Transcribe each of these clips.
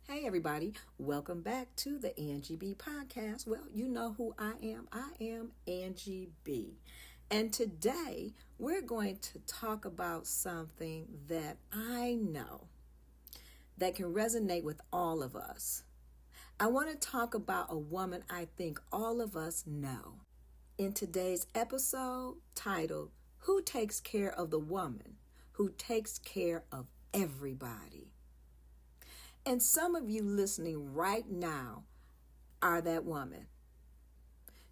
Hey everybody, welcome back to the Angie B Podcast. Well, you know who I am. I am Angie B. And today we're going to talk about something that I know that can resonate with all of us. I want to talk about a woman I think all of us know. In today's episode titled, Who Takes Care of the Woman Who Takes Care of Everybody? And some of you listening right now are that woman.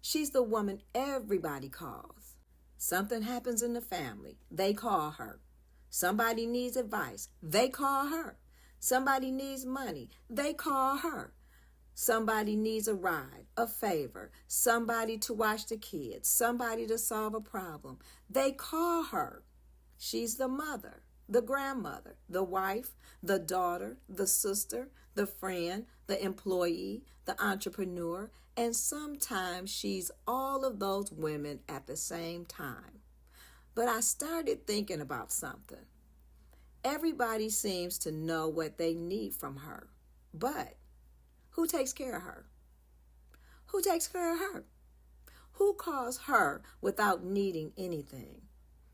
She's the woman everybody calls. Something happens in the family, they call her. Somebody needs advice, they call her. Somebody needs money, they call her. Somebody needs a ride, a favor, somebody to watch the kids, somebody to solve a problem. They call her. She's the mother, the grandmother, the wife, the daughter, the sister, the friend, the employee, the entrepreneur, and sometimes she's all of those women at the same time. But I started thinking about something. Everybody seems to know what they need from her, but who takes care of her? Who takes care of her? Who calls her without needing anything?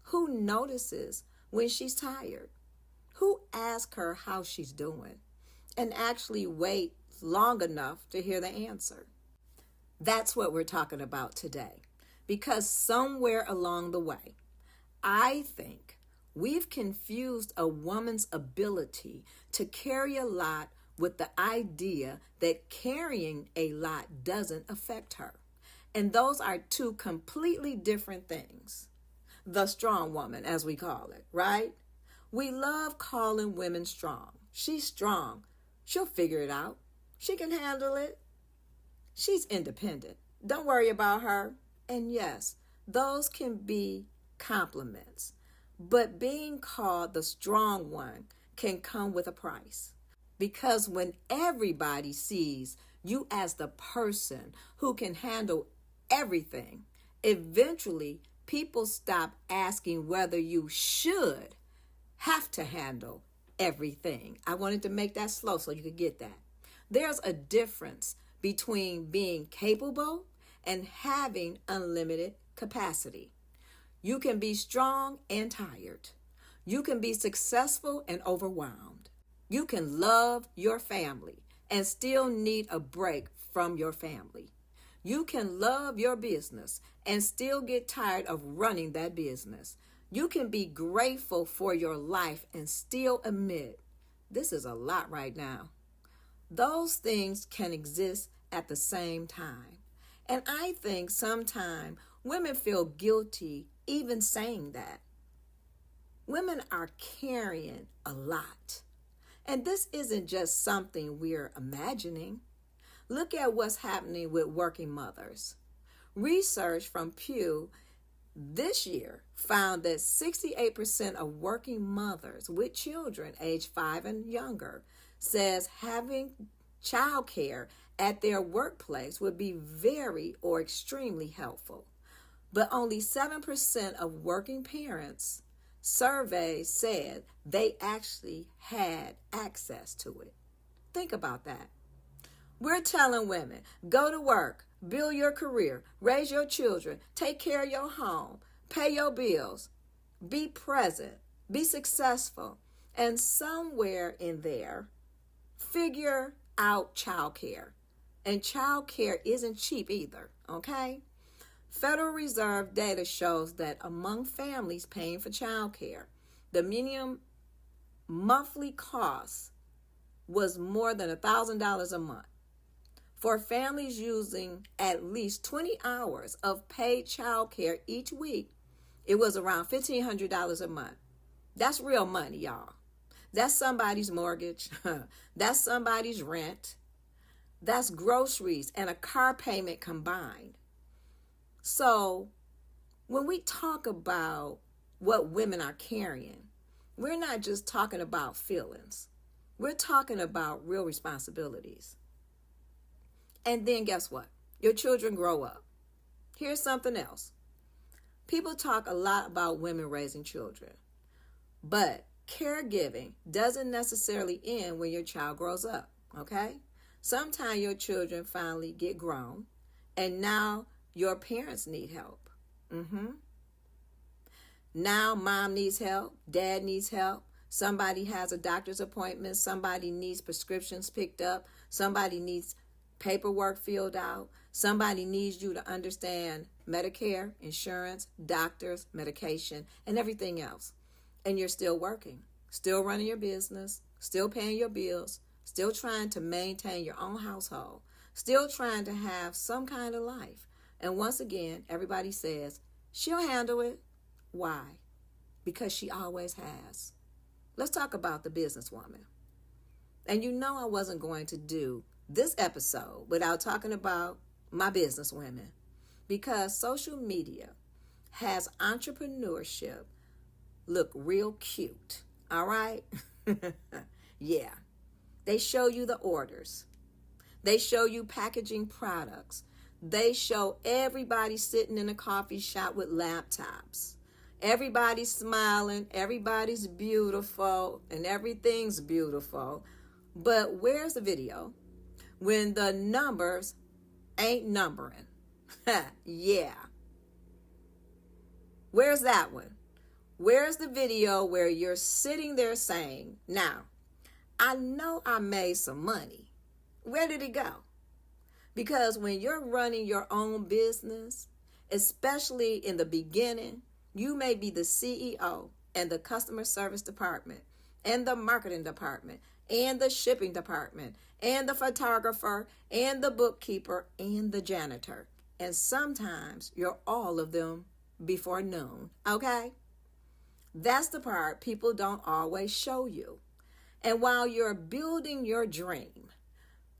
Who notices when she's tired? Who asks her how she's doing and actually wait long enough to hear the answer? That's what we're talking about today, because somewhere along the way, I think we've confused a woman's ability to carry a lot with the idea that carrying a lot doesn't affect her. And those are two completely different things. The strong woman, as we call it, right? We love calling women strong. She's strong. She'll figure it out. She can handle it. She's independent. Don't worry about her. And yes, those can be compliments. But being called the strong one can come with a price. Because when everybody sees you as the person who can handle everything, eventually people stop asking whether you should have to handle everything. I wanted to make that slow so you could get that. There's a difference between being capable and having unlimited capacity. You can be strong and tired. You can be successful and overwhelmed. You can love your family and still need a break from your family. You can love your business and still get tired of running that business. You can be grateful for your life and still admit, this is a lot right now. Those things can exist at the same time. And I think sometimes women feel guilty even saying that. Women are carrying a lot. And this isn't just something we're imagining. Look at what's happening with working mothers. Research from Pew this year found that 68% of working mothers with children aged 5 and younger says having childcare at their workplace would be very or extremely helpful. But only 7% of working parents surveyed said they actually had access to it. Think about that. We're telling women, go to work, build your career, raise your children, take care of your home, pay your bills, be present, be successful, and somewhere in there, figure out childcare. And childcare isn't cheap either, okay? Federal Reserve data shows that among families paying for childcare, the minimum monthly cost was more than $1,000 a month. For families using at least 20 hours of paid childcare each week, it was around $1,500 a month. That's real money, y'all. That's somebody's mortgage. That's somebody's rent. That's groceries and a car payment combined. So when we talk about what women are carrying, we're not just talking about feelings. We're talking about real responsibilities. And then guess what? Your children grow up. Here's something else. People talk a lot about women raising children, but caregiving doesn't necessarily end when your child grows up. okay? Sometimes your children finally get grown, and now your parents need help. Now mom needs help, dad needs help. Somebody has a doctor's appointment. Somebody needs prescriptions picked up. Somebody needs paperwork filled out. Somebody needs you to understand Medicare, insurance, doctors, medication, and everything else. And you're still working, still running your business, still paying your bills, still trying to maintain your own household, still trying to have some kind of life. And once again, everybody says, she'll handle it. Why? Because she always has. Let's talk about the businesswoman. And you know I wasn't going to do this episode without talking about my businesswomen, because social media has entrepreneurship look real cute. All right? Yeah. They show you the orders. They show you packaging products. They show everybody sitting in a coffee shop with laptops. Everybody's smiling, everybody's beautiful, and everything's beautiful. But where's the video when the numbers ain't numbering? Yeah. Where's that one? Where's the video where you're sitting there saying, now, I know I made some money. Where did it go? Because when you're running your own business, especially in the beginning, you may be the CEO and the customer service department and the marketing department and the shipping department and the photographer and the bookkeeper and the janitor. And sometimes you're all of them before noon, okay? That's the part people don't always show you. And while you're building your dream,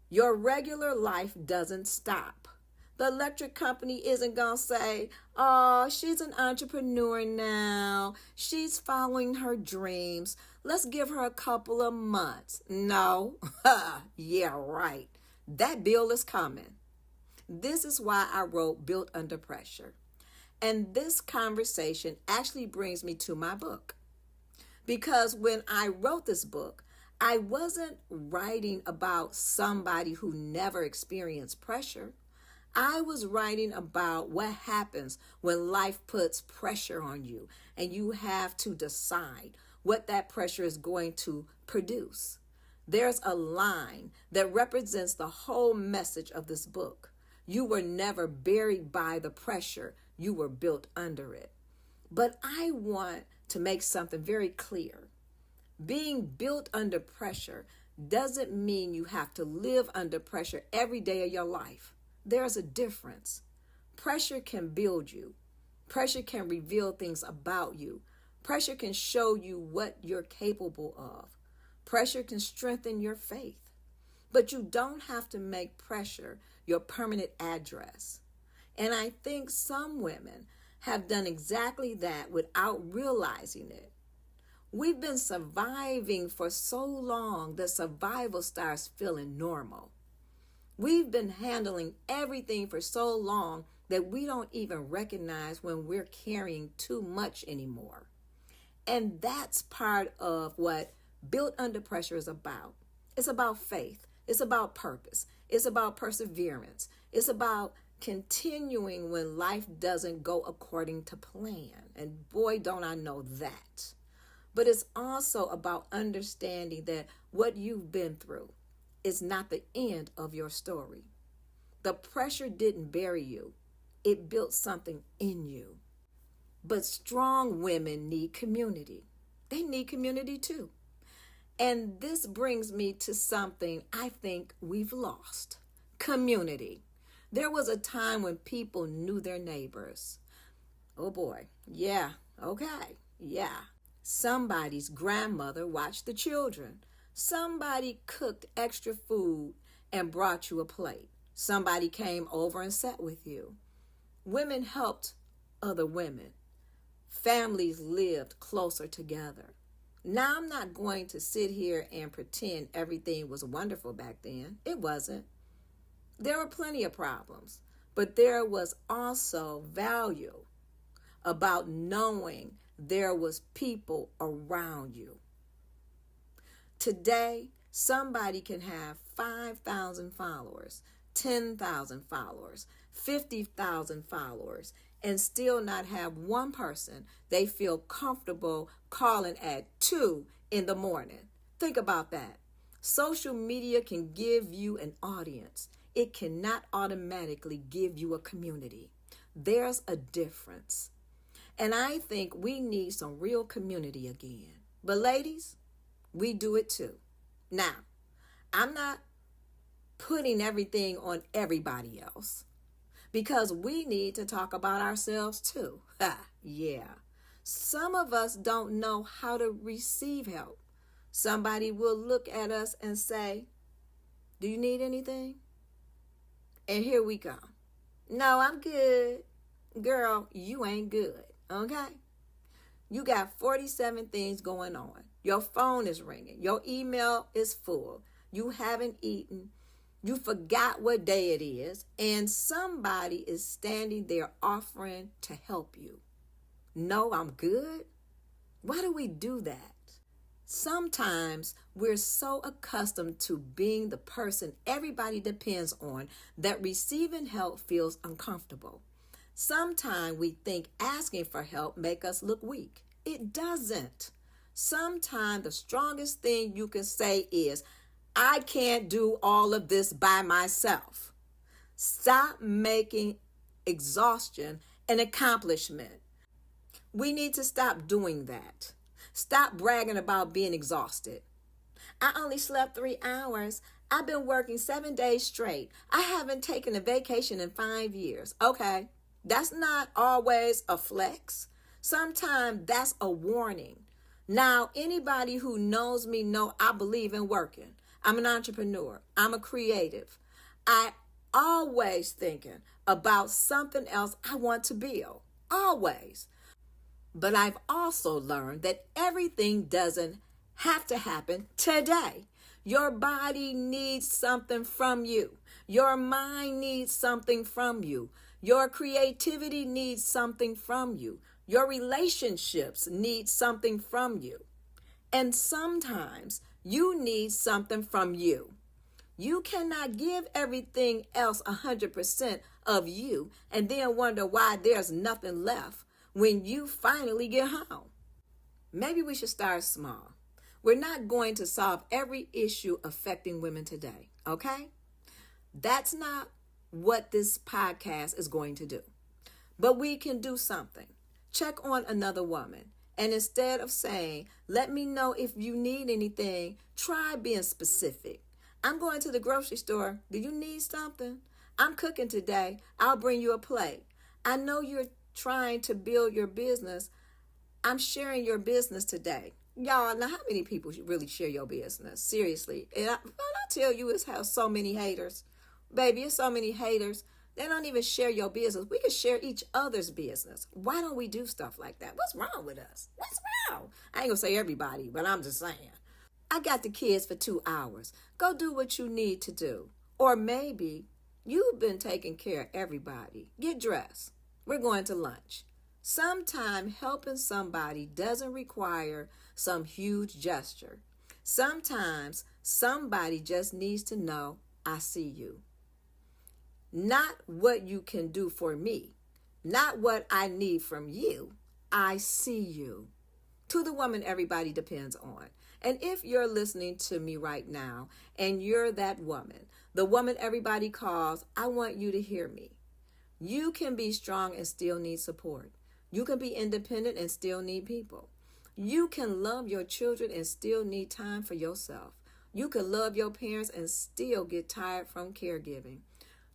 your regular life doesn't stop. The electric company isn't going to say, oh, she's an entrepreneur now. She's following her dreams. Let's give her a couple of months. No. Yeah, right. That bill is coming. This is why I wrote Built Under Pressure. And this conversation actually brings me to my book. Because when I wrote this book, I wasn't writing about somebody who never experienced pressure. I was writing about what happens when life puts pressure on you and you have to decide what that pressure is going to produce. There's a line that represents the whole message of this book. You were never buried by the pressure. You were built under it. But I want to make something very clear. Being built under pressure doesn't mean you have to live under pressure every day of your life. There's a difference. Pressure can build you. Pressure can reveal things about you. Pressure can show you what you're capable of. Pressure can strengthen your faith. But you don't have to make pressure your permanent address. And I think some women have done exactly that without realizing it. We've been surviving for so long that survival starts feeling normal. We've been handling everything for so long that we don't even recognize when we're carrying too much anymore. And that's part of what Built Under Pressure is about. It's about faith. It's about purpose. It's about perseverance. It's about continuing when life doesn't go according to plan. And boy, don't I know that. But it's also about understanding that what you've been through is not the end of your story. The pressure didn't bury you. It built something in you. But strong women need community. They need community too. And this brings me to something I think we've lost. Community. There was a time when people knew their neighbors. Oh boy. Yeah. Okay. Yeah. Somebody's grandmother watched the children. Somebody cooked extra food and brought you a plate. Somebody came over and sat with you. Women helped other women. Families lived closer together. Now, I'm not going to sit here and pretend everything was wonderful back then. It wasn't. There were plenty of problems, but there was also value about knowing there was people around you. Today, Somebody can have 5,000 followers, 10,000 followers, 50,000 followers, and still not have one person they feel comfortable calling at 2 in the morning. Think about that. Social media can give you an audience. It cannot automatically give you a community. There's a difference. And I think we need some real community again. But ladies, we do it too. Now, I'm not putting everything on everybody else because we need to talk about ourselves too. Yeah. Some of us don't know how to receive help. Somebody will look at us and say, "Do you need anything?" And here we go. "No, I'm good." Girl, you ain't good, okay? You got 47 things going on. Your phone is ringing. Your email is full. You haven't eaten. You forgot what day it is. And somebody is standing there offering to help you. "No, I'm good." Why do we do that? Sometimes we're so accustomed to being the person everybody depends on that receiving help feels uncomfortable. Sometimes we think asking for help make us look weak. It doesn't. Sometimes the strongest thing you can say is, "I can't do all of this by myself." Stop making exhaustion an accomplishment. We need to stop doing that. Stop bragging about being exhausted. "I only slept 3 hours. I've been working 7 days straight. I haven't taken a vacation in 5 years. Okay, that's not always a flex. Sometimes that's a warning. Now, anybody who knows me know I believe in working. I'm an entrepreneur. I'm a creative. I always thinking about something else I want to build. Always. But I've also learned that everything doesn't have to happen today. Your body needs something from you. Your mind needs something from you. Your creativity needs something from you. Your relationships need something from you. And sometimes you need something from you. You cannot give everything else 100% of you and then wonder why there's nothing left when you finally get home. Maybe we should start small. We're not going to solve every issue affecting women today, okay? That's not what this podcast is going to do. But we can do something. Check on another woman. And instead of saying, "Let me know if you need anything," try being specific. "I'm going to the grocery store. Do you need something? I'm cooking today. I'll bring you a plate. I know you're trying to build your business. I'm sharing your business today." Y'all, now how many people really share your business? Seriously. And when I tell you it's how so many haters. Baby, it's so many haters. They don't even share your business. We can share each other's business. Why don't we do stuff like that? What's wrong with us? What's wrong? I ain't gonna say everybody, but I'm just saying. I got the kids for 2 hours. Go do what you need to do. Or maybe you've been taking care of everybody. Get dressed. We're going to lunch. Sometimes helping somebody doesn't require some huge gesture. Sometimes somebody just needs to know, "I see you." Not what you can do for me. Not what I need from you. I see you. To the woman everybody depends on. And if you're listening to me right now and you're that woman, the woman everybody calls, I want you to hear me. You can be strong and still need support. You can be independent and still need people. You can love your children and still need time for yourself. You can love your parents and still get tired from caregiving.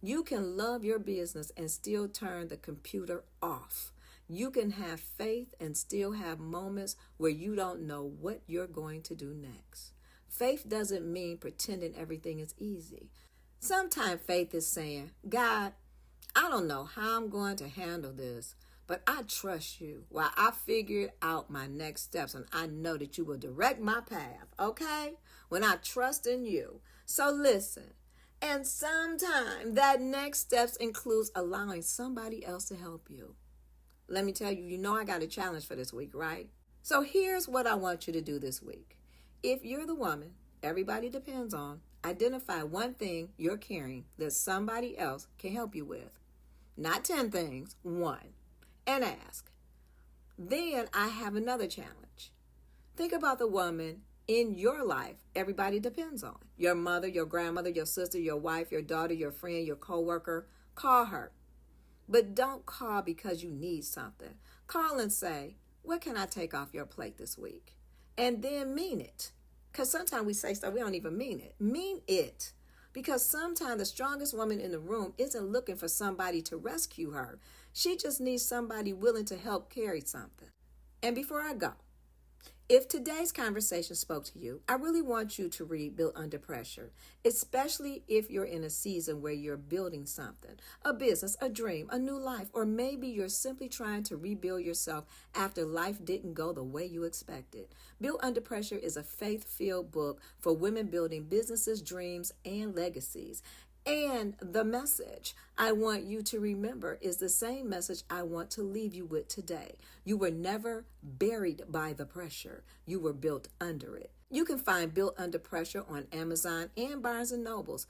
You can love your business and still turn the computer off. You can have faith and still have moments where you don't know what you're going to do next. Faith doesn't mean pretending everything is easy. Sometimes faith is saying, "God, I don't know how I'm going to handle this, but I trust you while I figure out my next steps, and I know that you will direct my path, okay? When I trust in you." So listen, and sometimes that next steps includes allowing somebody else to help you. Let me tell you, you know I got a challenge for this week, right? So here's what I want you to do this week. If you're the woman everybody depends on. Identify one thing you're carrying that somebody else can help you with. Not 10 things, one. And ask. Then I have another challenge. Think about the woman in your life everybody depends on. Your mother, your grandmother, your sister, your wife, your daughter, your friend, your coworker. Call her. But don't call because you need something. Call and say, what can I take off your plate this week? And then mean it. Because sometimes we say stuff, we don't even mean it. Mean it. Because sometimes the strongest woman in the room isn't looking for somebody to rescue her. She just needs somebody willing to help carry something. And before I go, if today's conversation spoke to you, I really want you to read Built Under Pressure, especially if you're in a season where you're building something, a business, a dream, a new life, or maybe you're simply trying to rebuild yourself after life didn't go the way you expected. Built Under Pressure is a faith-filled book for women building businesses, dreams, and legacies. And the message I want you to remember is the same message I want to leave you with today. You were never buried by the pressure. You were built under it. You can find Built Under Pressure on Amazon and Barnes & Nobles.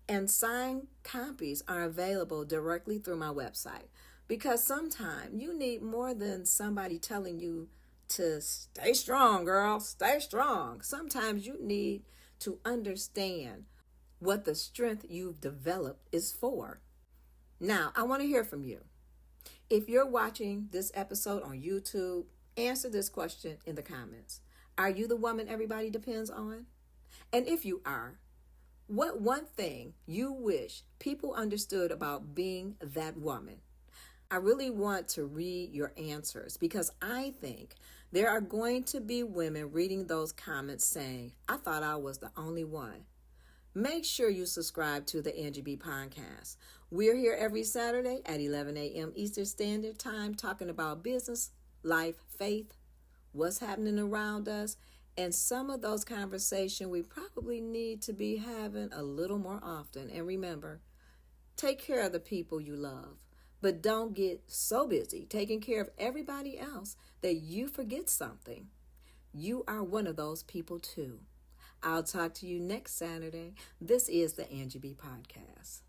And signed copies are available directly through my website. Because sometimes you need more than somebody telling you to stay strong, girl, stay strong. Sometimes you need to understand what the strength you've developed is for. Now, I want to hear from you. If you're watching this episode on YouTube, answer this question in the comments. Are you the woman everybody depends on? And if you are, what one thing you wish people understood about being that woman? I really want to read your answers because I think there are going to be women reading those comments saying, I thought I was the only one. Make sure you subscribe to the Angie B Podcast. We're here every Saturday at 11 a.m. Eastern Standard Time talking about business, life, faith, what's happening around us, and some of those conversations we probably need to be having a little more often. And remember, take care of the people you love, but don't get so busy taking care of everybody else that you forget something. You are one of those people too. I'll talk to you next Saturday. This is the Angie B Podcast.